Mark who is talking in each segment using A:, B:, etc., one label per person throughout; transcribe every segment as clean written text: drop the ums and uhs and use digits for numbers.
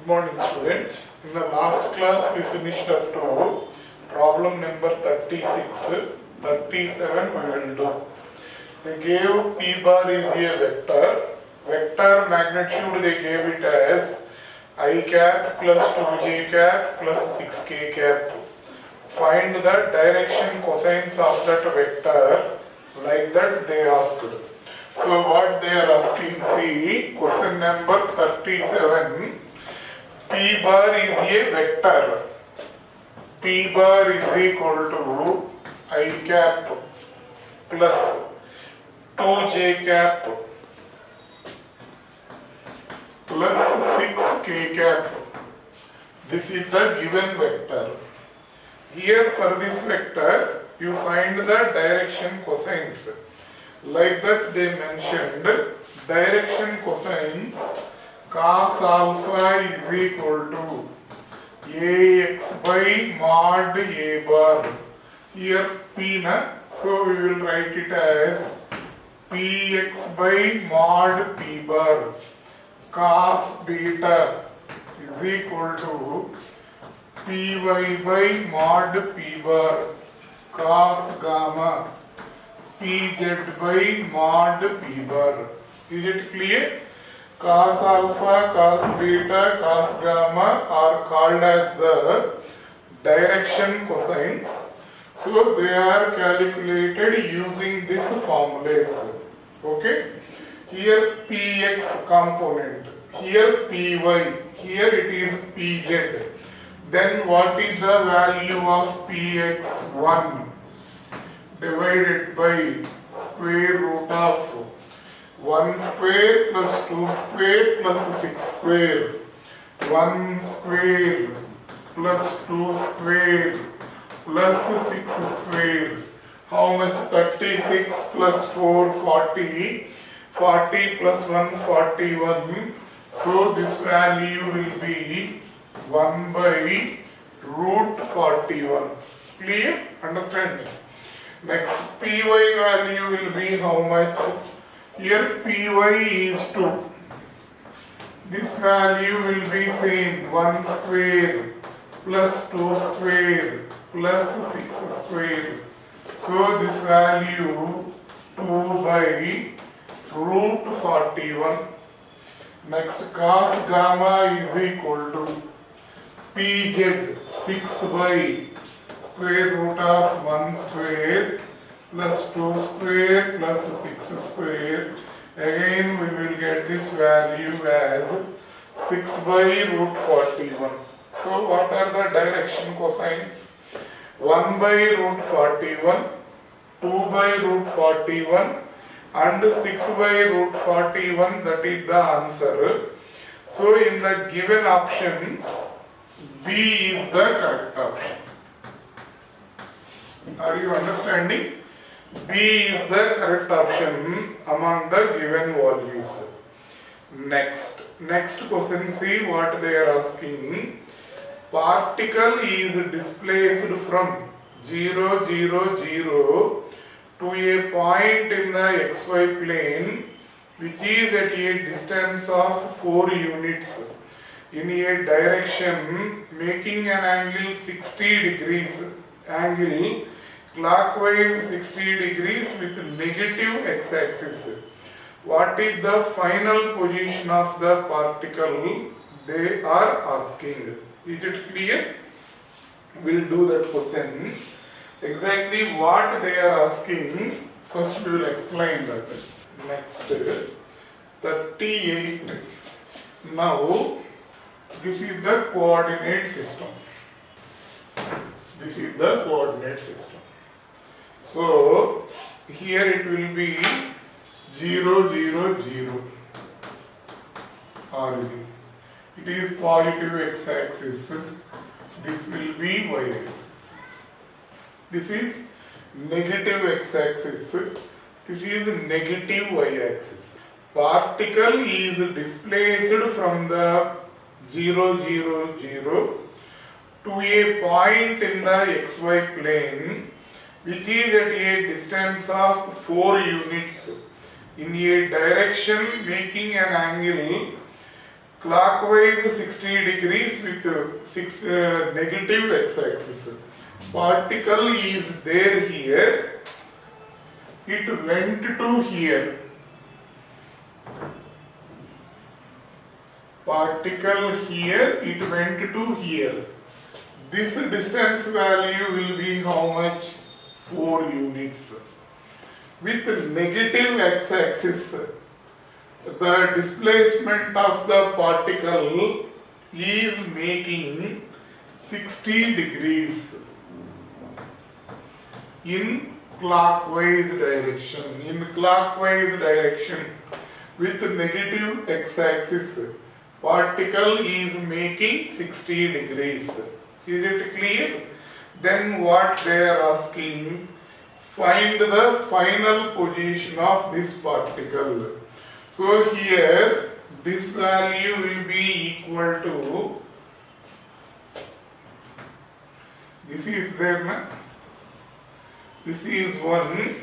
A: Good morning, students. In the last class we finished up to problem number 36. 37 we will do. They gave P bar is a vector. Vector magnitude they gave it as I cap plus 2j cap plus 6k cap. Find the direction cosines of that vector, like that they asked. So what they are asking, see question number 37. P bar is a vector. P bar is equal to I cap plus 2j cap plus 6k cap. This is the given vector. Here for this vector you find the direction cosines. Like that they mentioned direction cosines cos alpha is equal to ax by mod a bar. Here p na, so we will write it as px by mod p bar. Cos beta is equal to py by mod p bar. Cos gamma pz by mod p bar. Is it clear? Cos alpha, cos beta, cos gamma are called as the direction cosines. So they are calculated using this formulas. Okay? Here px component, here py, here it is pz. Then what is the value of px1 divided by square root of 1 square plus 2 square plus 6 square. 1 square plus 2 square plus 6 square. How much? 36 plus 4, 40. 40 plus 1, 41. So this value will be 1 by root 41. Clear? Understanding? Next, py value will be how much? Here py is 2. This value will be same, 1 square plus 2 square plus 6 square. So this value 2 by root 41. Next, cos gamma is equal to pz 6 by square root of 1 square plus 2 square plus 6 square. Again we will get this value as 6 by root 41. So what are the direction cosines? 1 by root 41, 2 by root 41 and 6 by root 41, that is the answer. So in the given options, B is the correct option. Are you understanding? B is the correct option among the given values. Next question, see what they are asking. Particle is displaced from 0, 0, 0 to a point in the xy plane which is at a distance of 4 units in a direction making an angle 60 degrees. Angle clockwise 60 degrees with negative x-axis. What is the final position of the particle they are asking? Is it clear? We'll do that question. Exactly what they are asking, first we will explain that. Next, 38. Now, this is the coordinate system. This is the coordinate system. So, here it will be 0, 0, 0. Origin. It is positive x-axis. This will be y-axis. This is negative x-axis. This is negative y-axis. Particle is displaced from the 0, 0, 0 to a point in the xy plane which is at a distance of 4 units in a direction making an angle clockwise 60 degrees with negative x-axis. Particle is there here, it went to here. Particle here, it went to here. This distance value will be how much? 4 units. With negative x-axis, the displacement of the particle is making 60 degrees in clockwise direction. In clockwise direction with negative x-axis, particle is making 60 degrees. Is it clear? Then what they are asking, find the final position of this particle. So here this value will be equal to, this is there, na? This is 1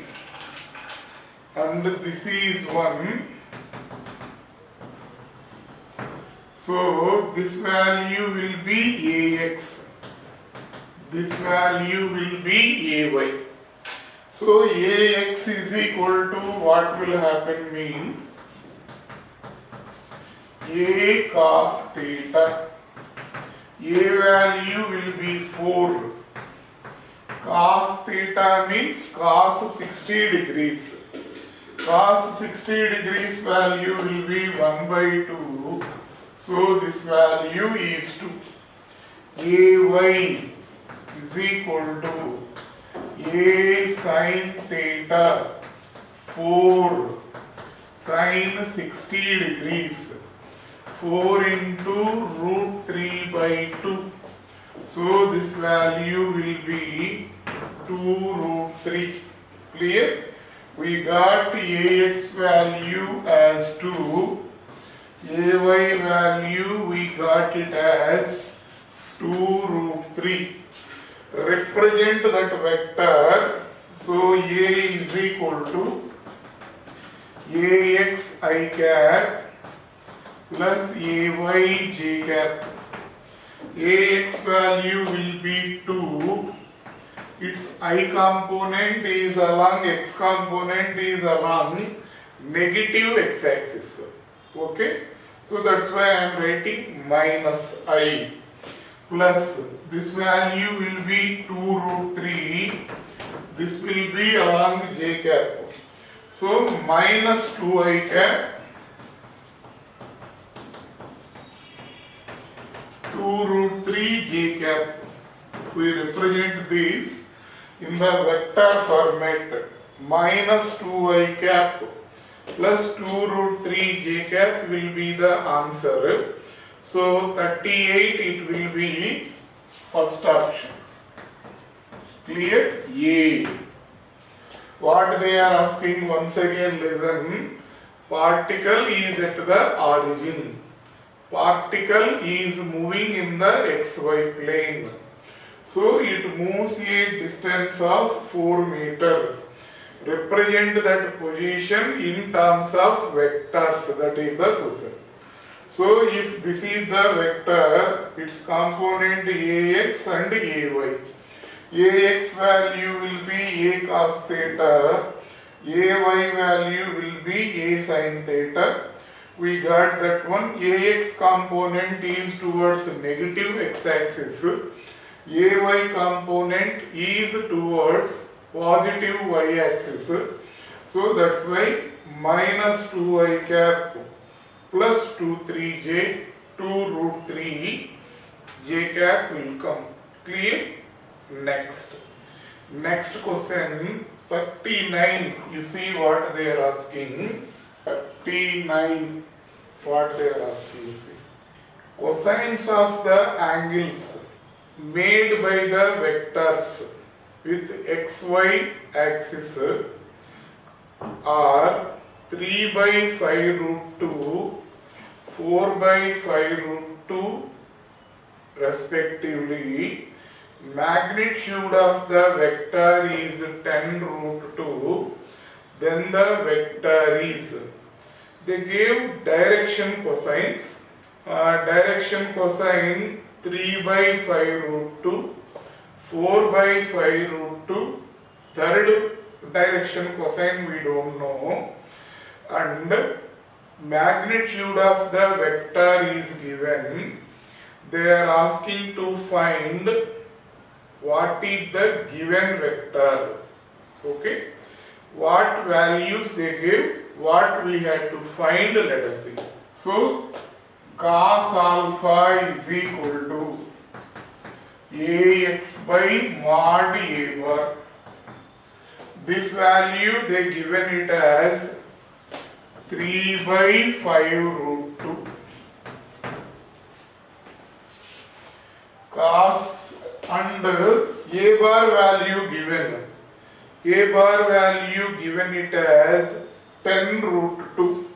A: and this is 1. So this value will be AX. This value will be AY. So AX is equal to, what will happen means, A cos theta. A value will be 4. Cos theta means cos 60 degrees. Cos 60 degrees value will be 1 by 2. So this value is 2. AY is equal to A sin theta 4 sin 60 degrees. 4 into root 3 by 2. So this value will be 2 root 3. Clear? We got AX value as 2. AY value we got it as 2 root 3. Represent that vector. So A is equal to AX I cap plus AY j cap. AX value will be 2. Its I component is along, X component is along negative x-axis. Okay? So that's why I am writing minus I plus this value will be 2 root 3. This will be along j cap. So minus 2I cap 2 root 3 j cap. If we represent this in the vector format, minus 2I cap plus 2 root 3 j cap will be the answer. So 38 it will be first option. Clear? A. What they are asking, once again listen. Particle is at the origin. Particle is moving in the xy plane. So it moves a distance of 4 meters. Represent that position in terms of vectors. That is the question. So if this is the vector, its component AX and AY. AX value will be A cos theta. AY value will be A sin theta. We got that one. AX component is towards negative x-axis. AY component is towards positive y-axis. So that's why minus 2I cap plus 2 3j 2 root 3 j cap will come. Clear? Next. Next question 39. You see what they are asking. 39. What they are asking. See. Cosines of the angles made by the vectors with xy axis are 3 by 5 root 2, 4 by 5 root 2 respectively. Magnitude of the vector is 10 root 2. Then the vector is, they gave direction cosines Direction cosine 3 by 5 root 2, 4 by 5 root 2. Third direction cosine we don't know. And magnitude of the vector is given. They are asking to find what is the given vector. Okay. What values they give, what we have to find, let us see. So, cos alpha is equal to ax by mod a bar. This value they given it as 3 by 5 root 2. Cos and a bar value given. A bar value given it as 10 root 2.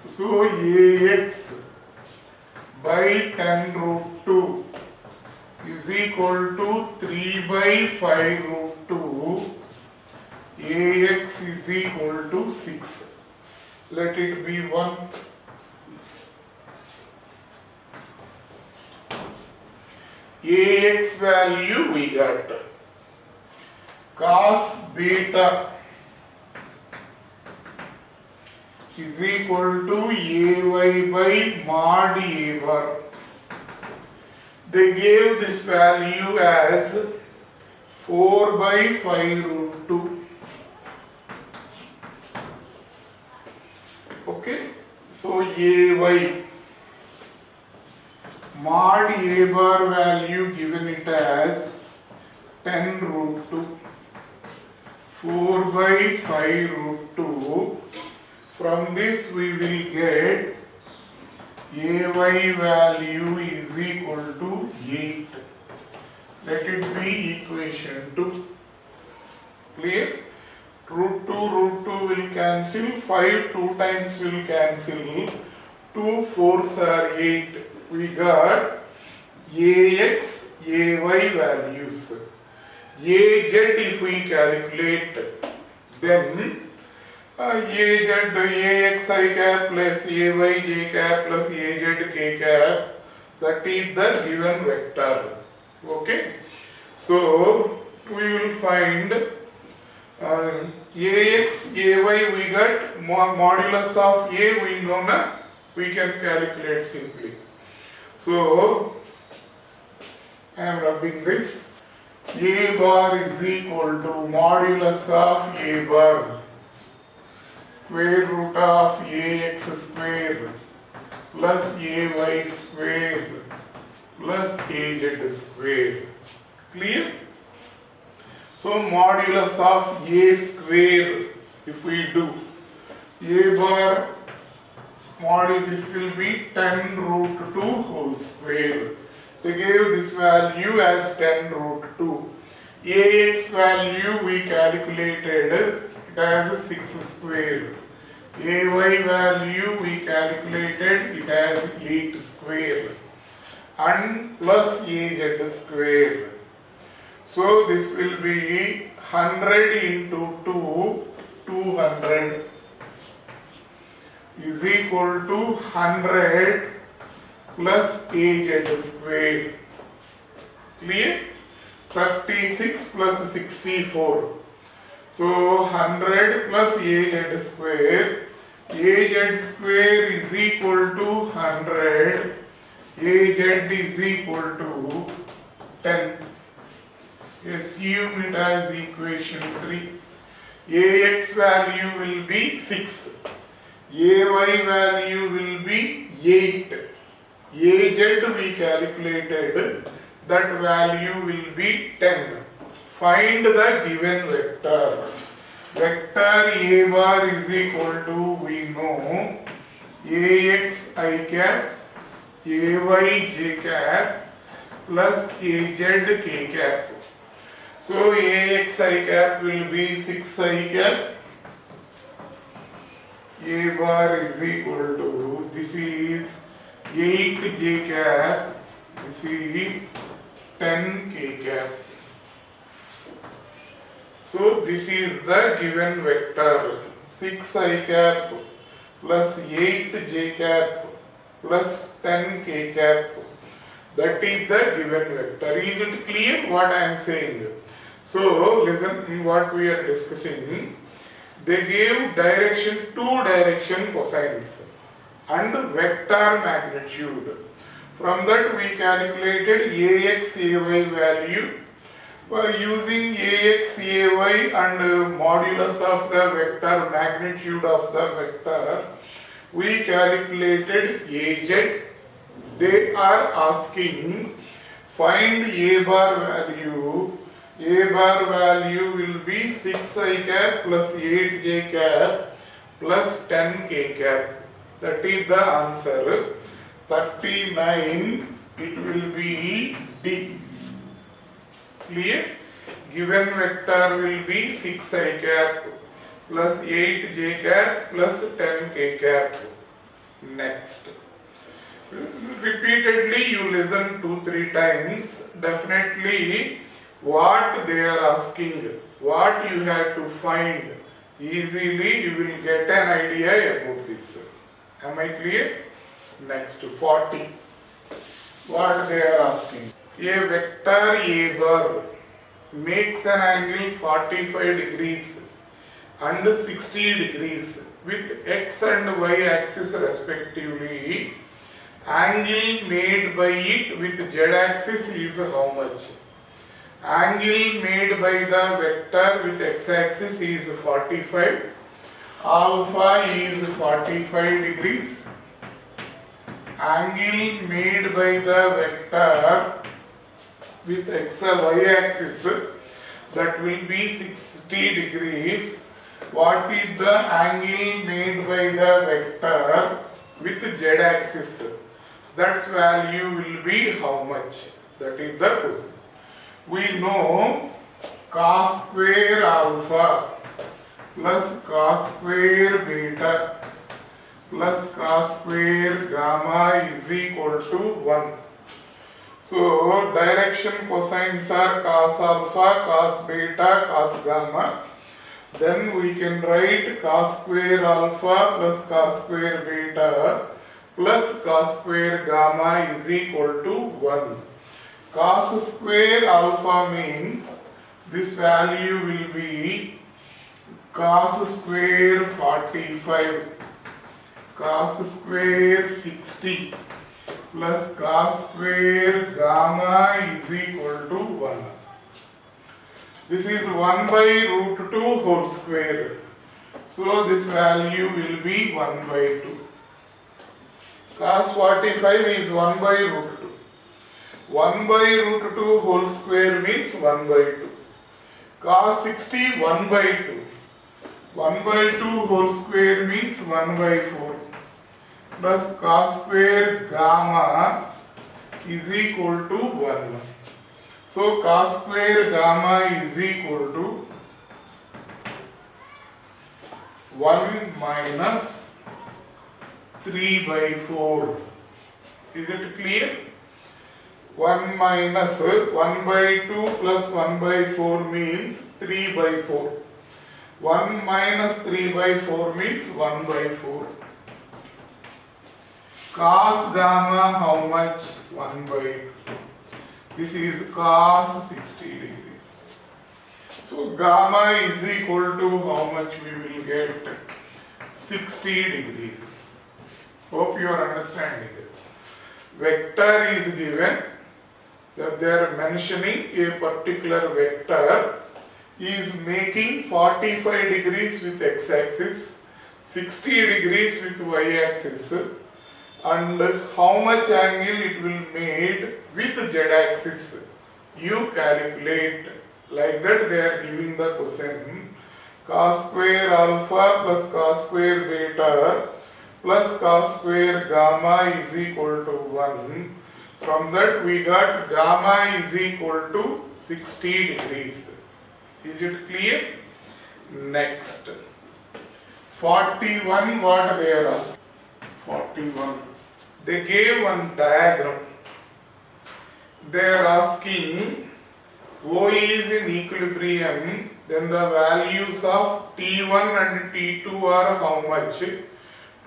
A: So ax by 10 root 2 is equal to 3 by 5 root 2. Ax is equal to 6. Let it be 1. Ax value we got. Cos beta is equal to ay by mod a bar. They gave this value as 4 by 5 root 2. Okay, so ay mod a bar value given it as 10 root 2. 4 by 5 root 2. From this we will get ay value is equal to 8. Let it be equation 2. Clear? Root 2 will cancel, 5 2 times will cancel, 2 4s are 8. We got ax, ay values. Az if we calculate, then az ax I cap plus ay j cap plus az k cap, that is the given vector. Okay, so we will find ax, ay we got modulus of a we know na, we can calculate simply. So I am rubbing this. A bar is equal to modulus of a bar square root of ax square plus ay square plus az square. Clear? So modulus of a square, if we do a bar modulus, this will be 10 root 2 whole square. They gave this value as 10 root 2. Ax value we calculated it as 6 square. Ay value we calculated it as 8 square. And plus az square. So this will be 100 into 2, 200 is equal to 100 plus az square. Clear? 36 plus 64. So 100 plus az square. Az square is equal to 100. Az is equal to 10. Assume it as equation 3. Ax value will be 6. Ay value will be 8. Az we calculated, that value will be 10. Find the given vector. Vector a bar is equal to, we know, ax I cap, ay j cap plus az k cap. So ax I cap will be 6 I cap. A bar is equal to, this is 8 j cap, this is 10 k cap. So this is the given vector, 6 I cap plus 8 j cap plus 10 k cap. That is the given vector. Is it clear what I am saying? So listen what we are discussing. They gave direction, two direction cosines and vector magnitude. From that we calculated ax, ay value. By using ax, ay and modulus of the vector, magnitude of the vector, we calculated az. They are asking find a bar value. A bar value will be 6i cap plus 8j cap plus 10k cap. That is the answer. 39, it will be D. Clear? Given vector will be 6i cap plus 8j cap plus 10k cap. Next. Repeatedly you listen 2-3 times. Definitely what they are asking, what you have to find, easily you will get an idea about this. Am I clear? Next 40. What they are asking. A vector A bar makes an angle 45 degrees and 60 degrees with x and y axis respectively. Angle made by it with z axis is how much? Angle made by the vector with x axis is 45. Alpha is 45 degrees. Angle made by the vector with x and y axis, that will be 60 degrees. What is the angle made by the vector with z axis? That value will be how much? That is the question. We know cos square alpha plus cos square beta plus cos square gamma is equal to 1. So direction cosines are cos alpha, cos beta, cos gamma. Then we can write cos square alpha plus cos square beta plus cos square gamma is equal to 1. Cos square alpha means this value will be cos square 45, cos square 60 plus cos square gamma is equal to 1. This is 1 by root 2 whole square. So this value will be 1 by 2. Cos 45 is 1 by root 2. 1 by root 2 whole square means 1 by 2. Cos 60 1 by 2. 1 by 2 whole square means 1 by 4. Plus cos square gamma is equal to 1. So cos square gamma is equal to 1 minus 3 by 4. Is it clear? 1 minus 1 by 2 plus 1 by 4 means 3 by 4. 1 minus 3 by 4 means 1 by 4. Cos gamma how much? 1 by 2. This is cos 60 degrees. So gamma is equal to how much we will get? 60 degrees. Hope you are understanding it. Vector is given, that they are mentioning a particular vector is making 45 degrees with x-axis, 60 degrees with y-axis, and how much angle it will made with z-axis. You calculate. Like that they are giving the question. Cos square alpha plus cos square beta plus cos square gamma is equal to 1. From that we got gamma is equal to 60 degrees. Is it clear? Next. 41, what they are asking? 41. They gave one diagram. They are asking O is in equilibrium, then the values of T1 and T2 are how much?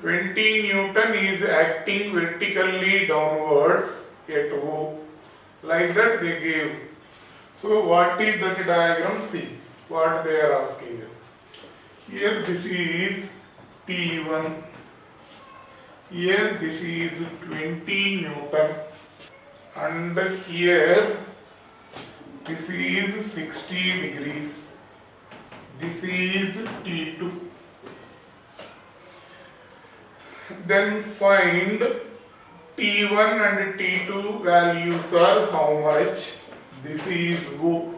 A: 20 Newton is acting vertically downwards at O. Like that they gave. So what is that diagram? See what they are asking. Here this is T1. Here this is 20 Newton. And here this is 60 degrees. This is T2. Then find T1 and T2 values are how much? This is O.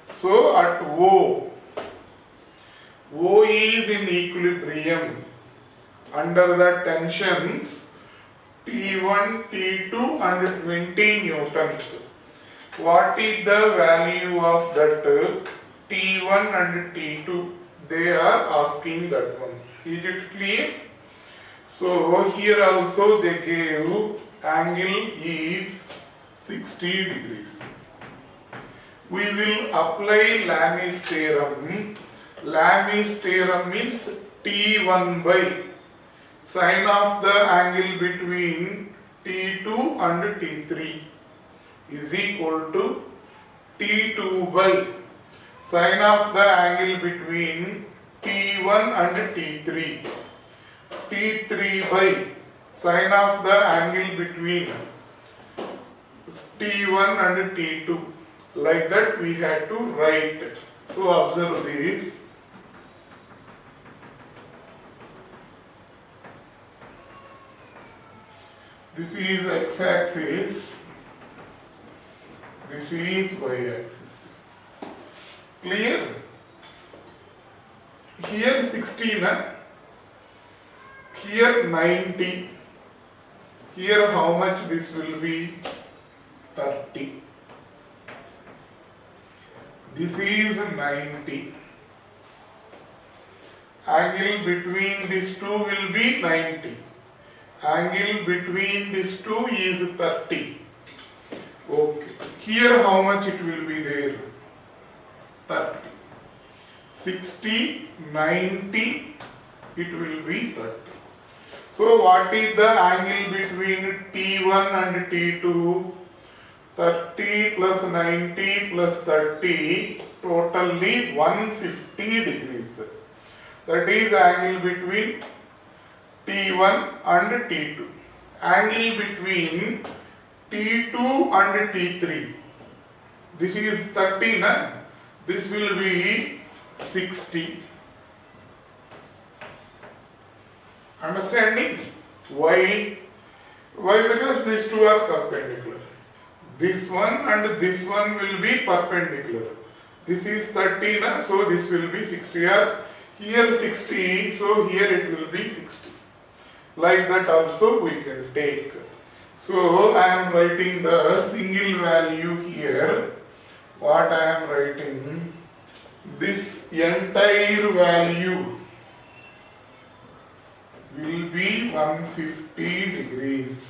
A: So at O is in equilibrium under the tensions T1, T2 and 20 newtons. What is the value of that T1 and T2? They are asking that one. Is it clear? So here also they gave angle is 60 degrees. We will apply Lami's theorem. Lami's theorem means T1 by sine of the angle between T2 and T3 is equal to T2 by sine of the angle between T1 and T3. T3 by sine of the angle between T1 and T2. Like that we had to write. So observe this. This is x-axis. This is y-axis. Clear? Here 16, here 90. Here how much this will be? 30. This is 90. Angle between these two will be 90. Angle between these two is 30. Okay. Here how much it will be there? 30. 60, 90, it will be 30. So what is the angle between T1 and T2? 30 plus 90 plus 30, totally 150 degrees. That is angle between T1 and T2. Angle between T2 and T3. This is 30, na? This will be 60. Understanding? Why? Why? Because these two are perpendicular. This one and this one will be perpendicular. This is 30, na? So this will be 60. Here 60, so here it will be 60. Like that also we can take. So I am writing the single value here. What I am writing? This entire value will be 150 degrees.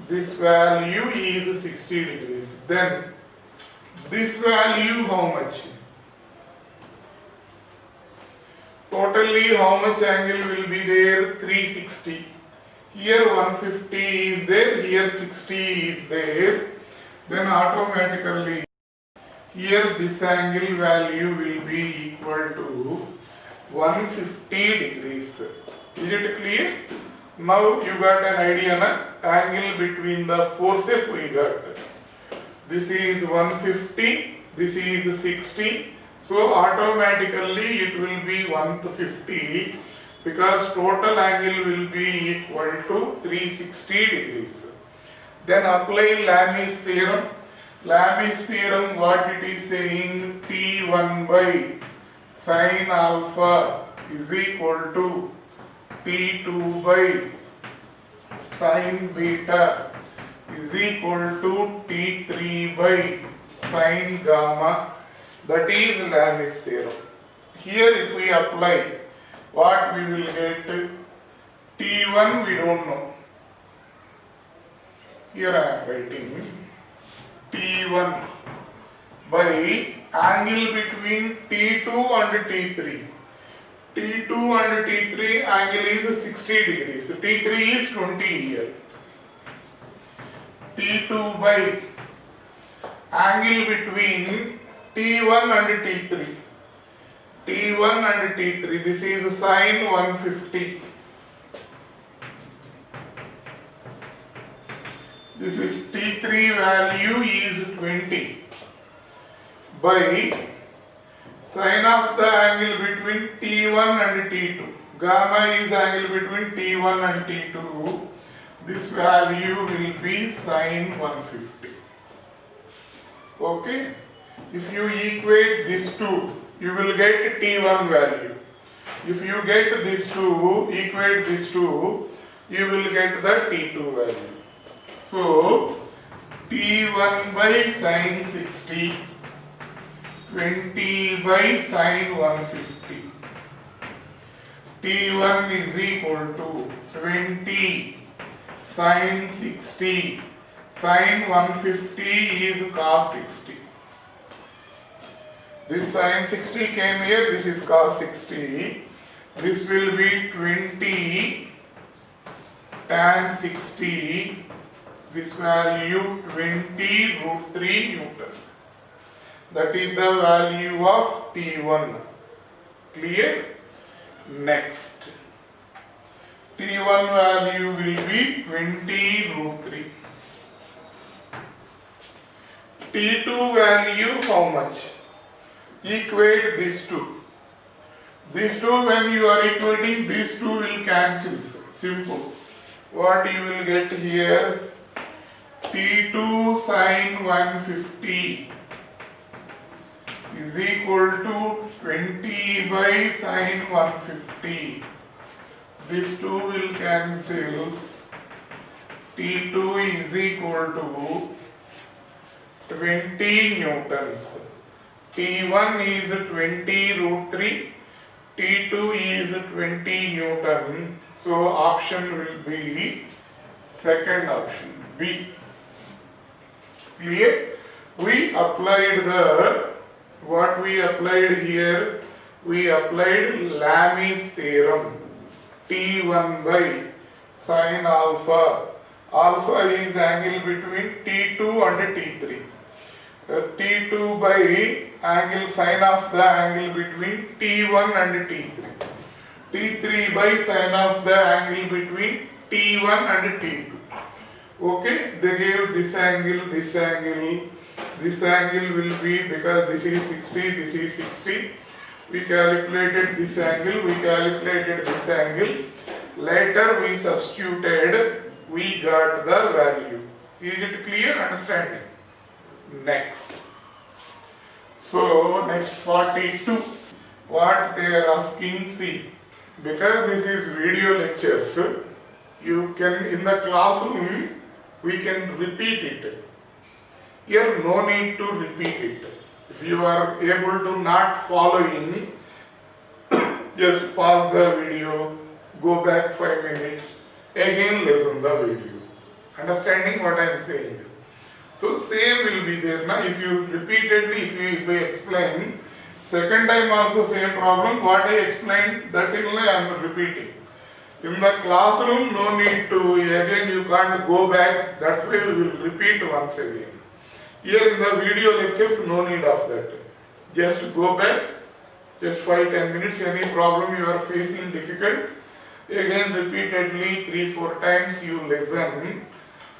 A: This value is 60 degrees. Then this value how much? Totally how much angle will be there? 360. Here 150 is there, here 60 is there. Then automatically here this angle value will be equal to 150 degrees. Is it clear? Now you got an idea, na? Angle between the forces we got. This is 150, this is 60. So automatically it will be 150 because total angle will be equal to 360 degrees. Then apply Lami's theorem. Lami's theorem, what it is saying? T1 by sine alpha is equal to T2 by sine beta is equal to T3 by sine gamma. That is Lami's theorem. Here if we apply, what we will get? T1 we don't know. Here I am writing T1 by angle between T2 and T3. T2 and T3 angle is 60 degrees. T3 is 20 here. T2 by angle between T1 and T3. T1 and T3, this is sine 150. This is T3 value is 20 by sine of the angle between T1 and T2. Gamma is angle between T1 and T2. This value will be sine 150. Okay? If you equate these two, you will get T1 value. If you get these two, equate these two, you will get the T2 value. So, T1 by sine 60, 20 by sine 150. T1 is equal to 20 sine 60, sine 150 is cos 60. This sine 60 came here, this is cos 60. This will be 20 tan 60. This value 20 root 3 Newton. That is the value of T1. Clear? Next. T1 value will be 20 root 3. T2 value how much? Equate these two. These two, when you are equating, these two will cancel. Simple. What you will get here? T2 sine 150 is equal to 20 by sine 150. These two will cancel. T2 is equal to 20 newtons. T1 is 20 root 3. T2 is 20 Newton. So option will be second option, B. Clear? We applied what we applied here, we applied Lami's theorem. T1 by sine alpha. Alpha is angle between T2 and T3. T2 by angle sine of the angle between T1 and T3. T3 by sine of the angle between T1 and T2. Okay, they gave this angle, this angle. This angle will be, because this is 60, this is 60. We calculated this angle, we calculated this angle. Later we substituted, we got the value. Is it clear? Understanding? Next. So next 42. What they are asking, see. Because this is video lectures, you can, in the classroom, we can repeat it. Here no need to repeat it. If you are able to not following, just pause the video, go back 5 minutes, again listen the video. Understanding what I am saying? So same will be there. Now if you repeatedly, if I explain, second time also same problem, what I explained, that only I am repeating. In the classroom, no need to, again you can't go back, that's why we will repeat once again. Here in the video lectures, no need of that. Just go back, just 5-10 minutes, any problem you are facing difficult, again repeatedly 3-4 times you listen,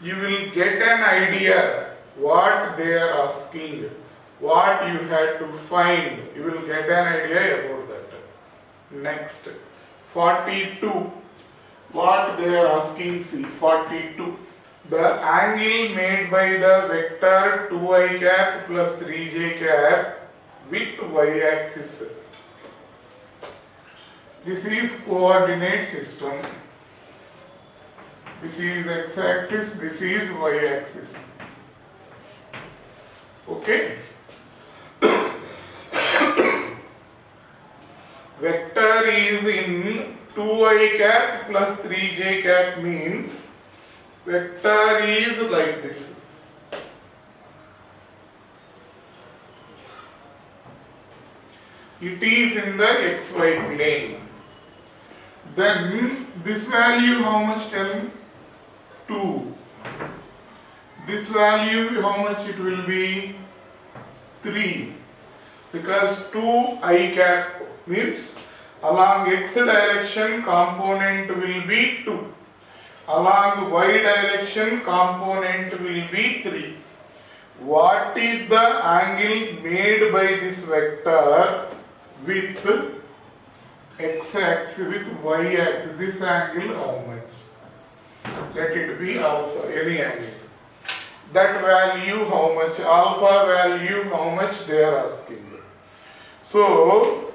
A: you will get an idea what they are asking, what you had to find, you will get an idea about that. Next, 42. What they are asking, see, 42. The angle made by the vector 2i cap plus 3j cap with y-axis. This is coordinate system. This is x-axis, this is y-axis. Okay? Vector is in 2i cap plus 3j cap means vector is like this. It is in the xy plane. Then this value how much, tell me? 2. This value how much it will be? 3. Because 2 I cap means along x direction component will be 2. Along y direction component will be 3. What is the angle made by this vector with x-axis, with y-axis? This angle how much? Let it be alpha, any angle. That value how much? Alpha value how much they are asking. So,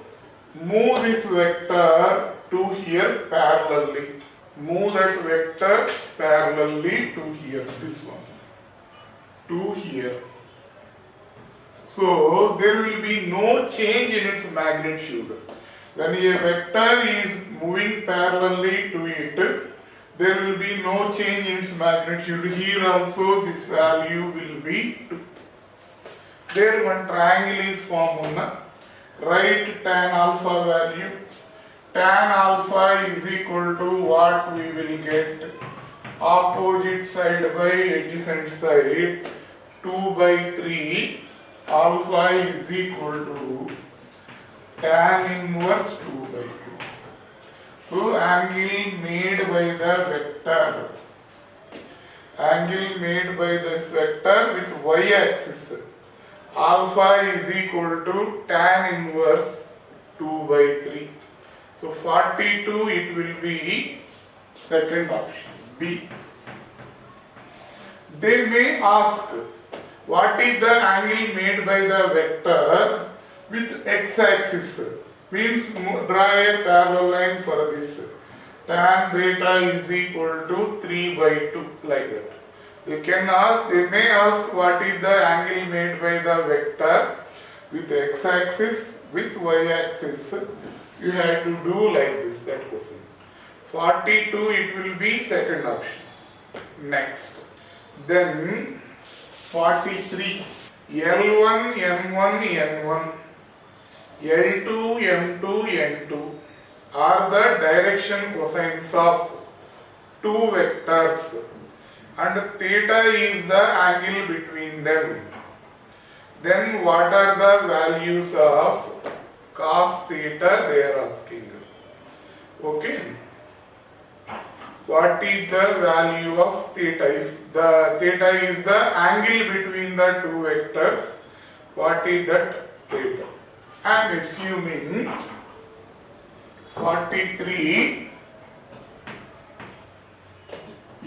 A: move this vector to here parallelly. Move that vector parallelly to here, this one. To here. So, there will be no change in its magnitude. When a vector is moving parallelly to it, there will be no change in its magnitude. Here also this value will be 2. There one triangle is formed. Write tan alpha value. Tan alpha is equal to what we will get? Opposite side by adjacent side 2 by 3. Alpha is equal to tan inverse 2 by 2. So angle made by the vector. Angle made by this vector with y-axis. Alpha is equal to tan inverse 2 by 3. So 42 it will be second option, B. They may ask what is the angle made by the vector with x-axis. Means draw a parallel line for this. Tan beta is equal to 3 by 2, like that. They may ask what is the angle made by the vector with x-axis, with y-axis. You have to do like this, that question. 42 it will be second option. Next. Then 43. L1, M1, N1, L2, M2, N2 are the direction cosines of two vectors, and theta is the angle between them. Then what are the values of cos theta they are asking. Okay. What is the value of theta? If the theta is the angle between the two vectors, what is that theta? I am assuming 43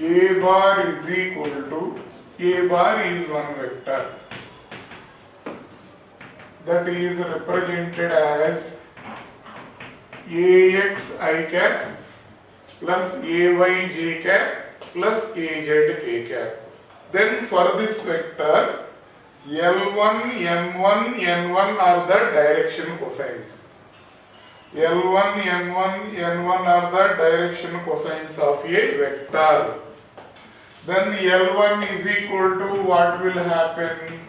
A: A bar is equal to, A bar is one vector, that is represented as AX I cap plus AY j cap plus AZ k cap. Then for this vector, L1, M1, N1 are the direction cosines. L1, M1, N1 are the direction cosines of a vector. Then L1 is equal to what will happen?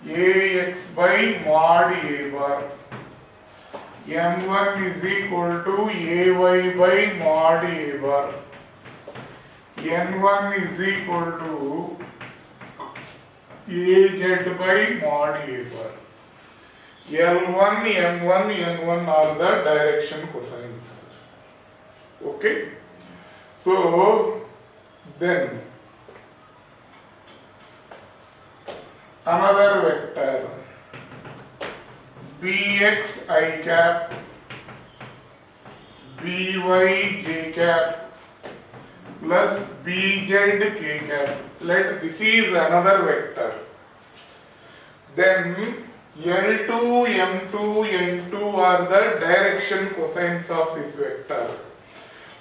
A: AX by mod A bar. M1 is equal to AY by mod A bar. N1 is equal to AZ by mod A bar. L1, M1, N1 are the direction cosines. Okay. So then another vector Bx I cap, By j cap plus Bz k cap. Let this is another vector. Then L2, M2, N2 are the direction cosines of this vector.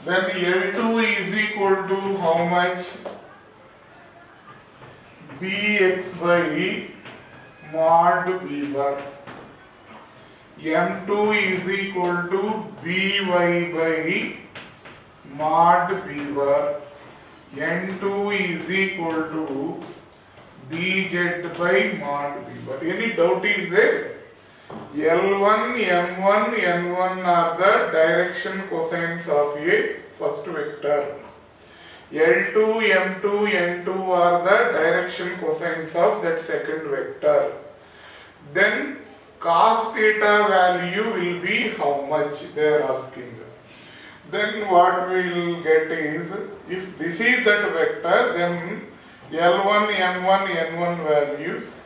A: Then L2 is equal to how much? Bx by mod B bar. M2 is equal to By by mod B bar. N2 is equal to Bz by mod B bar. Any doubt is there? L1, M1, N1 are the direction cosines of a first vector. L2, M2, N2 are the direction cosines of that second vector. Then cos theta value will be how much they are asking. Then what we will get is, if this is that vector, then L1, M1, N1 values,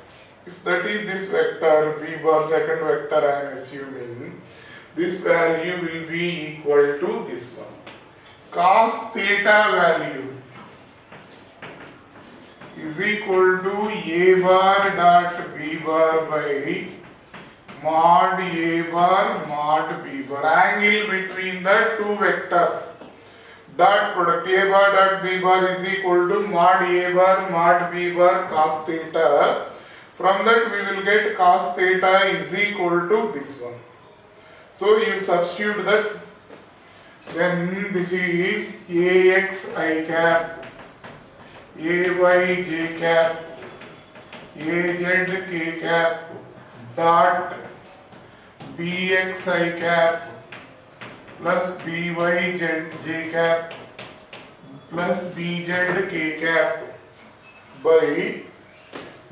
A: if that is this vector, B bar second vector I am assuming, this value will be equal to this one. Cos theta value is equal to A bar dot B bar by mod A bar mod B bar. Angle between the two vectors. Dot product A bar dot B bar is equal to mod A bar mod B bar cos theta. From that we will get cos theta is equal to this one. So you substitute that. Then this is AX I cap, AY J cap, AZ K cap dot BX I cap plus BY J cap plus BZ K cap by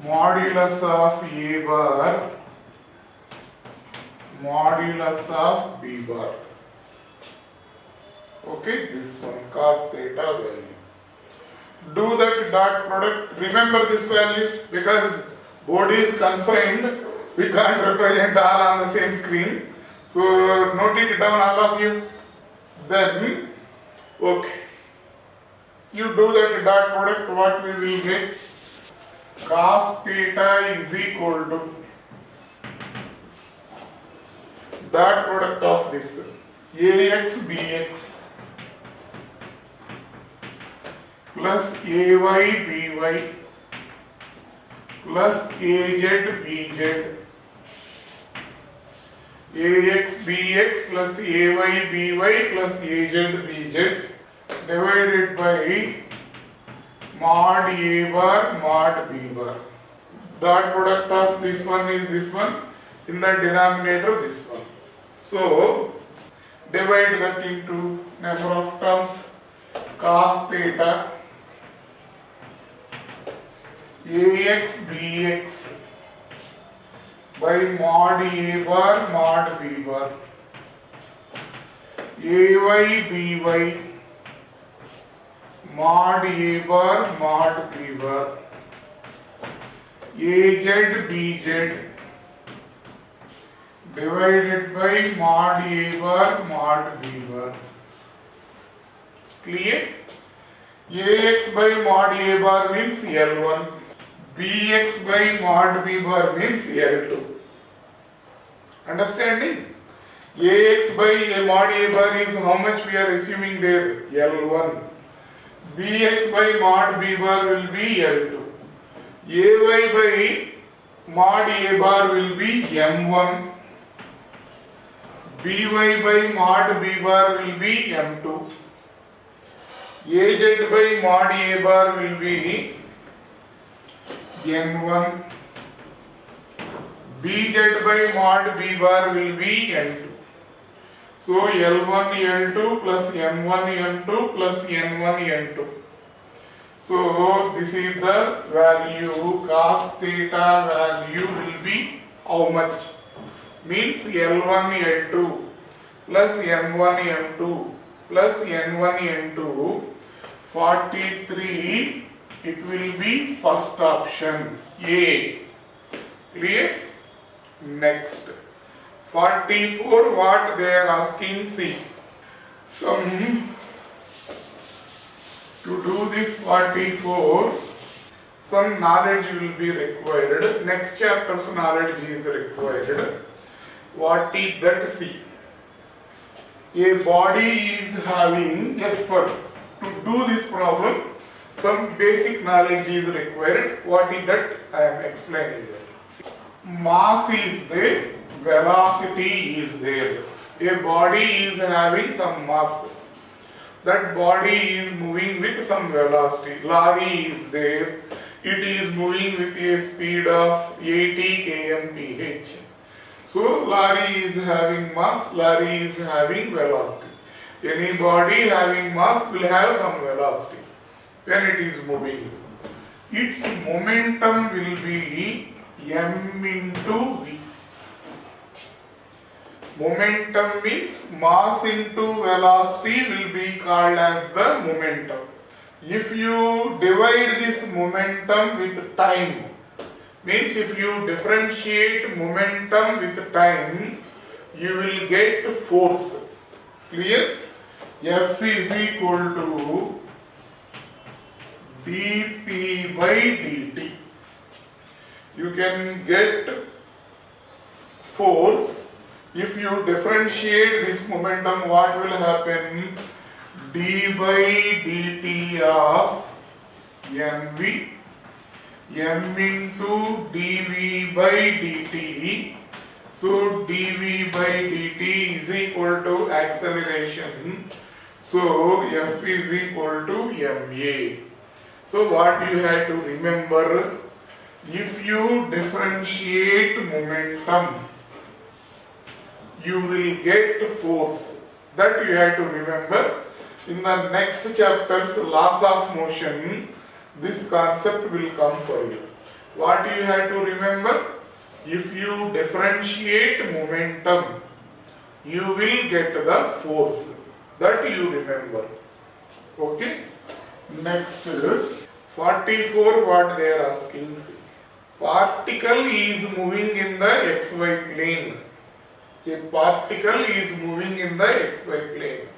A: modulus of A bar modulus of B bar. Okay, this one cos theta value. Do that dot product. Remember these values because board is confined. We can't represent all on the same screen. So note it down, all of you. Then, okay. You do that dot product, what we will get? Cos theta is equal to dot product of this AX BX plus AY BY plus AZ BZ, AX BX plus AY BY plus AZ BZ divided by mod A bar mod B bar. Dot product of this one is this one, in the denominator this one. So divide that into number of terms. Cos theta AX BX by mod A bar mod B bar, AY BY mod A bar mod B bar, AZ BZ divided by mod A bar mod B bar. Clear? AX by mod A bar means L1. BX by mod B bar means L2. Understanding? AX by mod A bar is how much we are assuming there? L1. BX by mod B bar will be L2. AY by mod A bar will be M1. BY by mod B bar will be M2. AZ by mod A bar will be N1, BZ by mod B bar will be N2. So L1 L2 plus M1 M2 plus N1 N2. So this is the value. Cos theta value will be how much? Means L1 L2 plus M1 M2 plus N1 N2 43. It will be first option A. Clear? Next. 44, what they are asking, see. To do this 44, some knowledge will be required. Next chapter's knowledge is required. What is that? See. A body is having, just for to do this problem, some basic knowledge is required. What is that? I am explaining that. Mass is there, velocity is there. A body is having some mass. That body is moving with some velocity. Lorry is there. It is moving with a speed of 80 kmph. So lorry is having mass, lorry is having velocity. Any body having mass will have some velocity when it is moving. Its momentum will be m into v. Momentum means mass into velocity will be called as the momentum. If you divide this momentum with time, means if you differentiate momentum with time, you will get force. Clear? F is equal to dp by dt. You can get force. If you differentiate this momentum, what will happen? D by dt of mv, m into dv by dt. So dv by dt is equal to acceleration. So F is equal to ma. So what you have to remember, if you differentiate momentum, you will get force. That you have to remember. In the next chapters, laws of motion, this concept will come for you. What you have to remember? If you differentiate momentum, you will get the force. That you remember. Okay? Next, 44, what they are asking. Particle is moving in the xy plane. A particle is moving in the xy plane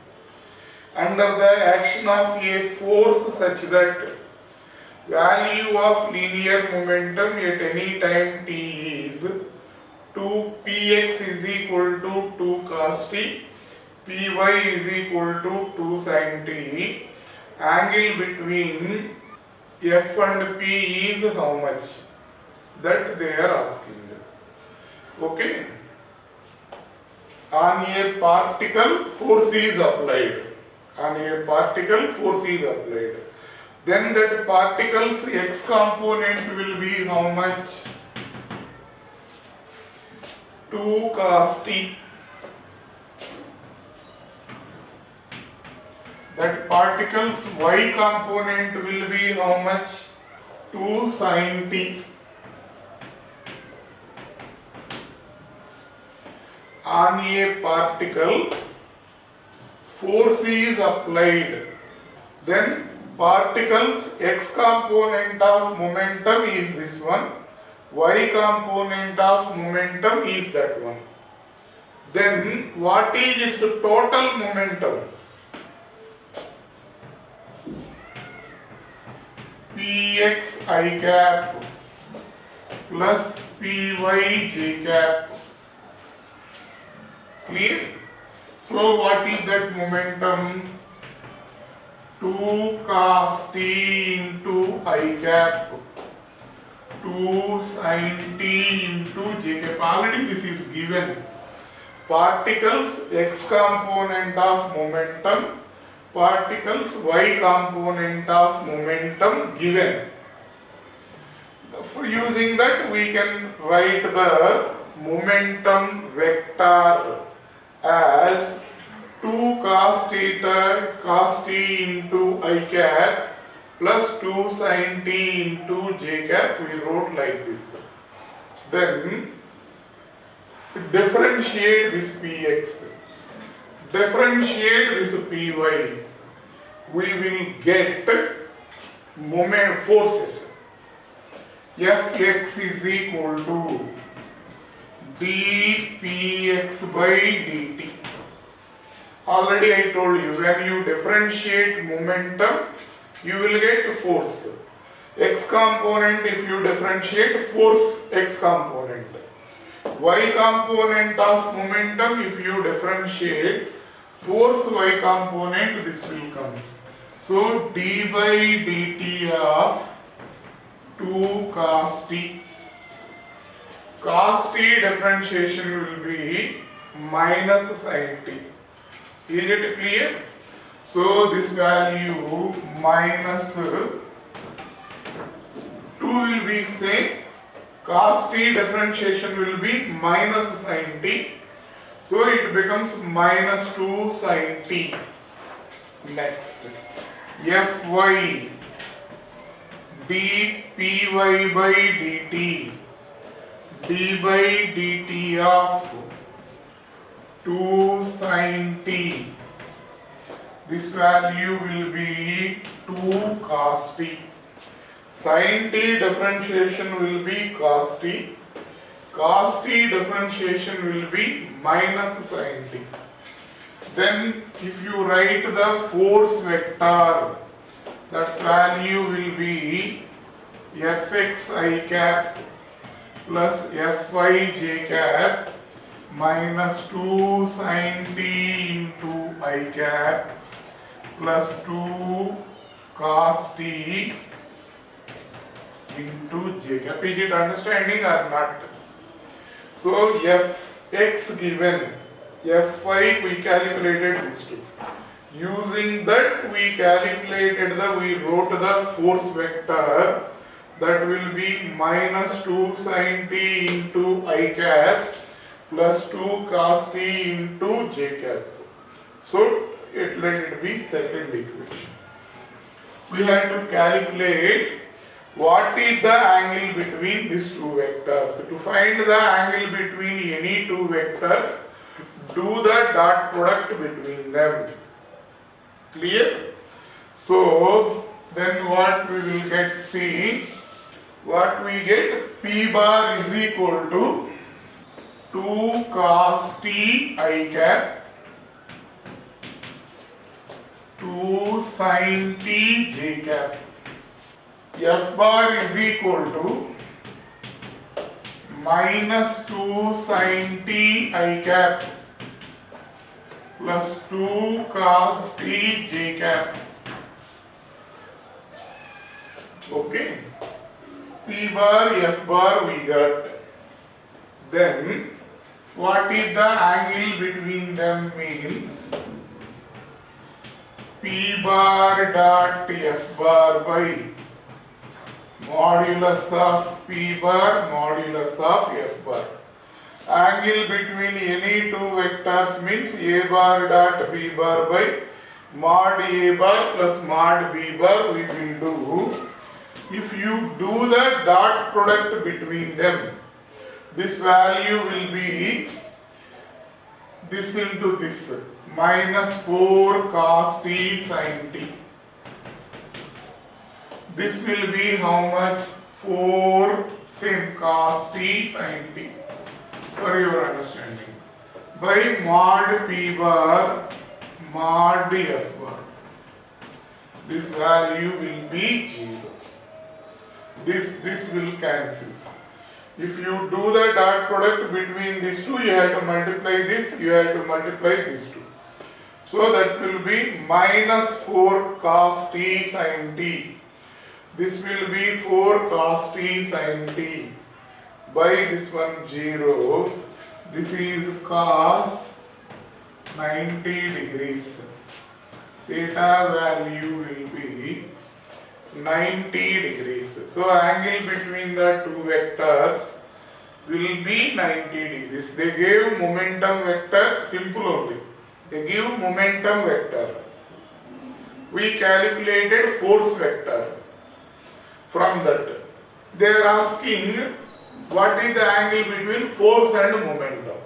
A: under the action of a force such that value of linear momentum at any time t is 2px is equal to 2 cos t, py is equal to 2 sin t. Angle between f and p is how much? That they are asking. Okay? On a particle, force is applied. On a particle, force is applied. Then that particle's x component will be how much? 2 cos t. That particle's y component will be how much? 2 sin t. On a particle, force is applied. Then particle's x component of momentum is this one, y component of momentum is that one. Then what is its total momentum? Px I cap plus Py j cap. Clear? So what is that momentum? 2 cos t into I cap, 2 sin t into j cap. Already this is given. Particles x component of momentum, particles y component of momentum given. For using that we can write the momentum vector as 2 cos theta cos t into I cap plus 2 sin t into j cap. We wrote like this. Then differentiate this px, differentiate this py. We will get moment forces. Fx is equal to dpx by dt. Already I told you, when you differentiate momentum, you will get force. X component, if you differentiate, force x component. Y component of momentum, if you differentiate, force y component, this will come. So d by dt of 2 cos t. Cos t differentiation will be minus sin t. Is it clear? So this value minus 2 will be same, Cos t differentiation will be minus sin t. So it becomes minus 2 sin t. Next, Fy dpy by dt d by dt of 2 sin t. This value will be 2 cos t. Sin t differentiation will be cos t. Cos t differentiation will be minus sin t. Then if you write the force vector, that value will be fx I cap plus fy j cap minus 2 sin t into I cap plus 2 cos t into j cap. Is it understanding or not? So fx given, fy we calculated this two. Using that we wrote the force vector, that will be minus 2 sin t into I cap plus 2 cos t into j cap. So let it be second equation. We have to calculate what is the angle between these two vectors. To find the angle between any two vectors, do the dot product between them. Clear? So then what we will get, see what we get, p bar is equal to 2 cos t I cap 2 sin t j cap. F bar is equal to minus 2 sin t I cap plus 2 cos t j cap. Okay. P bar, F bar we got. Then what is the angle between them means P bar dot F bar by modulus of P bar modulus of F bar. Angle between any two vectors means A bar dot B bar by mod A bar plus mod B bar we will do. If you do the dot product between them, this value will be this into this, minus 4 cos t sin t. This will be how much? 4 sin cos t sin t, for your understanding, by mod P bar mod F bar. This value will be 0. This will cancel. If you do the dot product between these two, you have to multiply this, you have to multiply these two. So that will be minus 4 cos t sin t. This will be 4 cos t sin t by this one 0. This is cos 90 degrees. Theta value will be 90 degrees. So angle between the two vectors will be 90 degrees. They gave momentum vector, simple only. They give momentum vector. We calculated force vector. From that, they are asking what is the angle between force and momentum.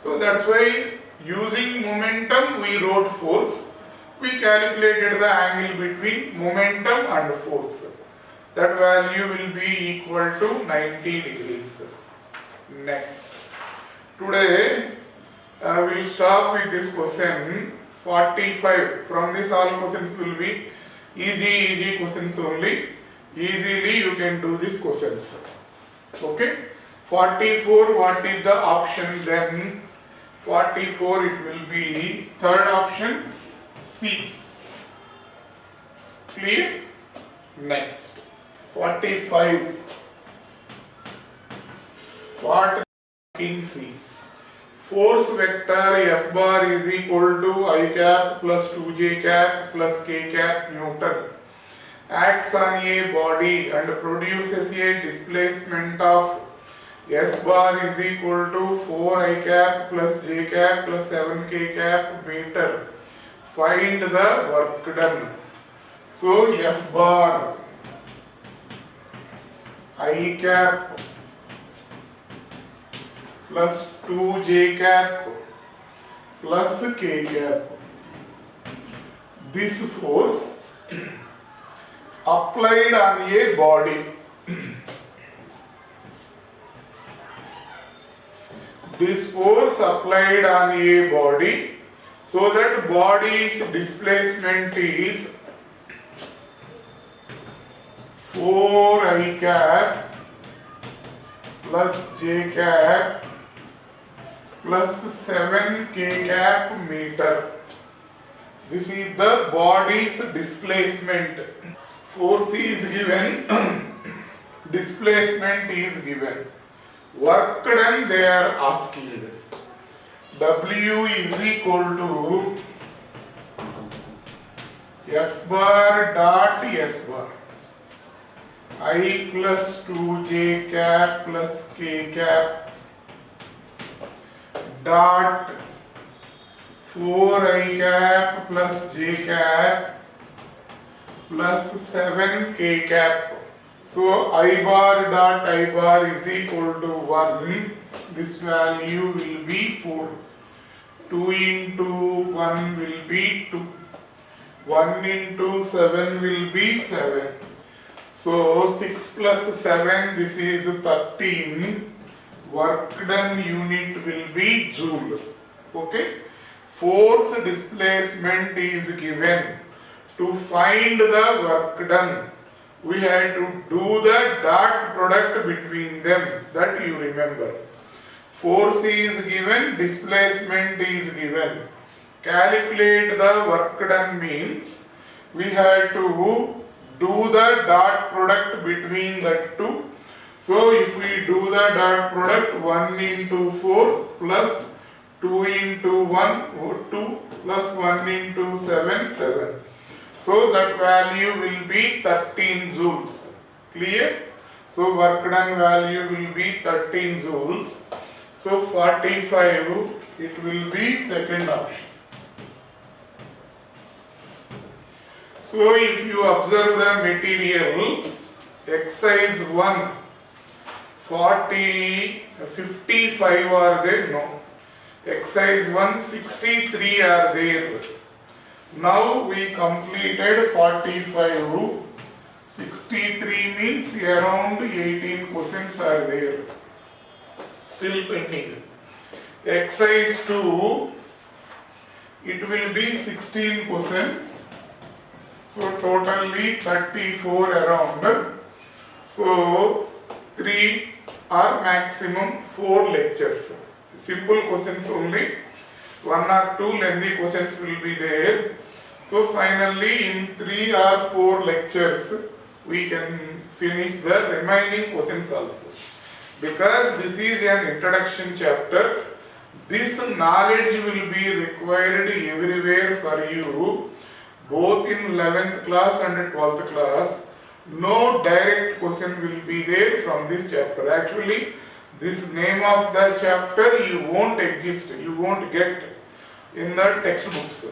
A: So that's why using momentum we wrote force. We calculated the angle between momentum and force. That value will be equal to 90 degrees. Next. Today we will stop with this question 45. From this all questions will be easy questions only. Easily you can do these questions. Okay. 44, what is the option then? 44 it will be third option, C. Clear? Next. 45. What in C? Force vector F bar is equal to I cap plus 2j cap plus k cap Newton. acts on a body and produces a displacement of S bar is equal to 4 I cap plus j cap plus 7 k cap meter. Find the work done. So F bar I cap plus 2j cap plus k cap. This force applied on a body. This force applied on a body, so that body's displacement is 4 I cap plus j cap plus 7 k cap meter. This is the body's displacement. Force is given, displacement is given. Work done they are asking. W is equal to F bar dot S bar. I plus 2j cap plus k cap dot 4 I cap plus j cap plus 7 k cap. So I bar dot I bar is equal to 1. This value will be 4. 2 into 1 will be 2. 1 into 7 will be 7. So 6 plus 7, this is 13. Work done unit will be joule. Okay. Force displacement is given. To find the work done, we had to do the dot product between them. That you remember. Force is given, displacement is given. Calculate the work done means we had to do the dot product between the two. So if we do the dot product, 1 into 4 plus 2 into 1, 2 plus 1 into 7, 7. So that value will be 13 joules. Clear? So work done value will be 13 joules. So 45, it will be second option. So if you observe the material, exercise 1, 55 are there? No. Exercise 1, 63 are there. Now we completed 45. 63 means around 18 questions are there. Still pending. Exercise 2, it will be 16 questions. So totally 34 around. So 3 or maximum 4 lectures. Simple questions only. 1 or 2 lengthy questions will be there. So finally in 3 or 4 lectures we can finish the remaining questions also. Because this is an introduction chapter, this knowledge will be required everywhere for you, both in 11th class and 12th class. No direct question will be there from this chapter. Actually, this name of the chapter you won't exist, you won't get in the textbooks.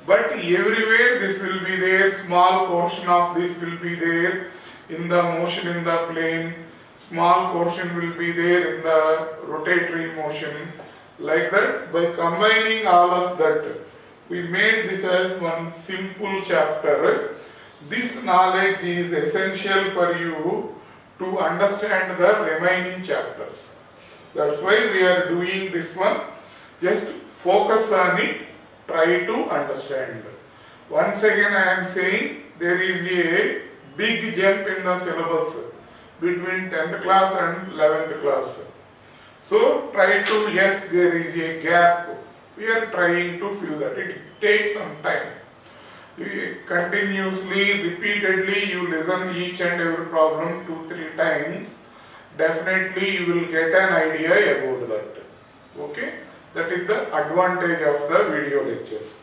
A: But everywhere this will be there, small portion of this will be there in the motion in the plane, small portion will be there in the rotatory motion. Like that, by combining all of that, we made this as one simple chapter. This knowledge is essential for you to understand the remaining chapters. That's why we are doing this one. Just focus on it, try to understand. Once again I am saying there is a big jump in the syllabus between 10th class and 11th class. So try to, yes, there is a gap. We are trying to fill that. It takes some time. Continuously, repeatedly you listen each and every problem 2-3 times. Definitely you will get an idea about that. Okay? That is the advantage of the video lectures.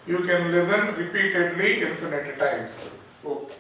A: You can listen repeatedly infinite times. Okay.